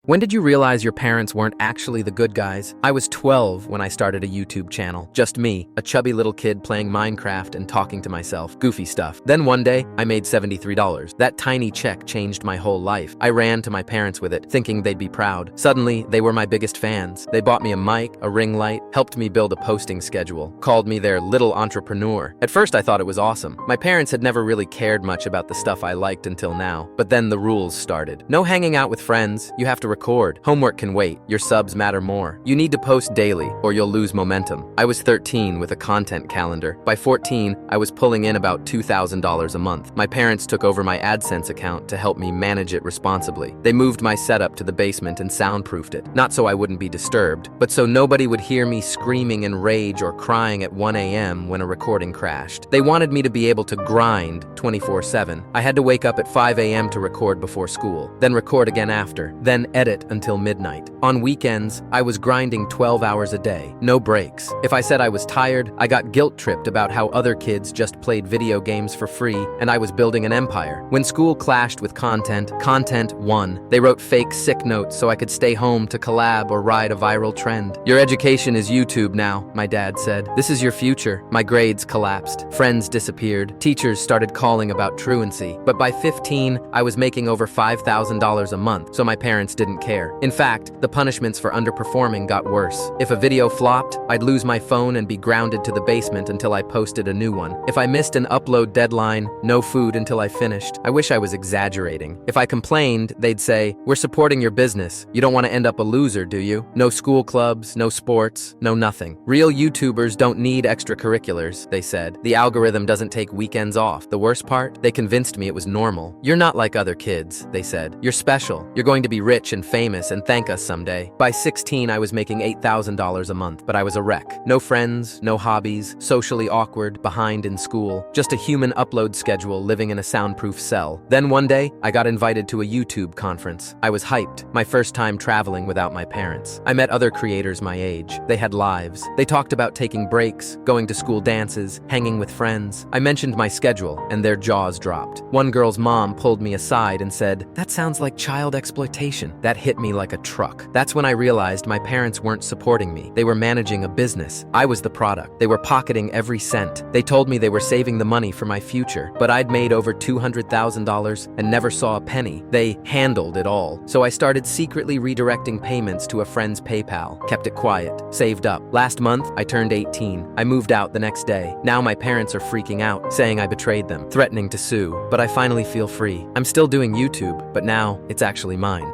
When did you realize your parents weren't actually the good guys? I was 12 when I started a YouTube channel. Just me, a chubby little kid playing Minecraft and talking to myself. Goofy stuff. Then one day, I made $73. That tiny check changed my whole life. I ran to my parents with it, thinking they'd be proud. Suddenly, they were my biggest fans. They bought me a mic, a ring light, helped me build a posting schedule, called me their little entrepreneur. At first, I thought it was awesome. My parents had never really cared much about the stuff I liked until now. But then the rules started. No hanging out with friends. You have to record. Homework can wait. Your subs matter more. You need to post daily or you'll lose momentum. I was 13 with a content calendar. By 14, I was pulling in about $2,000 a month. My parents took over my AdSense account to help me manage it responsibly. They moved my setup to the basement and soundproofed it. Not so I wouldn't be disturbed, but so nobody would hear me screaming in rage or crying at 1 a.m. when a recording crashed. They wanted me to be able to grind 24/7. I had to wake up at 5 a.m. to record before school, then record again after, then edit until midnight. On weekends, I was grinding 12 hours a day, no breaks. If I said I was tired, I got guilt-tripped about how other kids just played video games for free and I was building an empire. When school clashed with content won. They wrote fake sick notes so I could stay home to collab or ride a viral trend. Your education is YouTube now, my dad said. This is your future. My grades collapsed. Friends disappeared. Teachers started calling about truancy. But by 15, I was making over $5,000 a month, so my parents didn't care. In fact, the punishments for underperforming got worse. If a video flopped, I'd lose my phone and be grounded to the basement until I posted a new one. If I missed an upload deadline, no food until I finished. I wish I was exaggerating. If I complained, they'd say, "We're supporting your business. You don't want to end up a loser, do you?" No school clubs, no sports, no nothing. Real YouTubers don't need extracurriculars, they said. The algorithm doesn't take weekends off. The worst part? They convinced me it was normal. You're not like other kids, they said. You're special. You're going to be rich and famous and thank us someday. By 16, I was making $8,000 a month, but I was a wreck. No friends, no hobbies, socially awkward, behind in school, just a human upload schedule living in a soundproof cell. Then one day, I got invited to a YouTube conference. I was hyped, my first time traveling without my parents. I met other creators my age. They had lives. They talked about taking breaks, going to school dances, hanging with friends. I mentioned my schedule, and their jaws dropped. One girl's mom pulled me aside and said, "That sounds like child exploitation." That hit me like a truck. That's when I realized my parents weren't supporting me. They were managing a business. I was the product. They were pocketing every cent. They told me they were saving the money for my future, but I'd made over $200,000 and never saw a penny. They handled it all. So I started secretly redirecting payments to a friend's PayPal, kept it quiet, saved up. Last month, I turned 18. I moved out the next day. Now my parents are freaking out, saying I betrayed them, threatening to sue, but I finally feel free. I'm still doing YouTube, but now it's actually mine.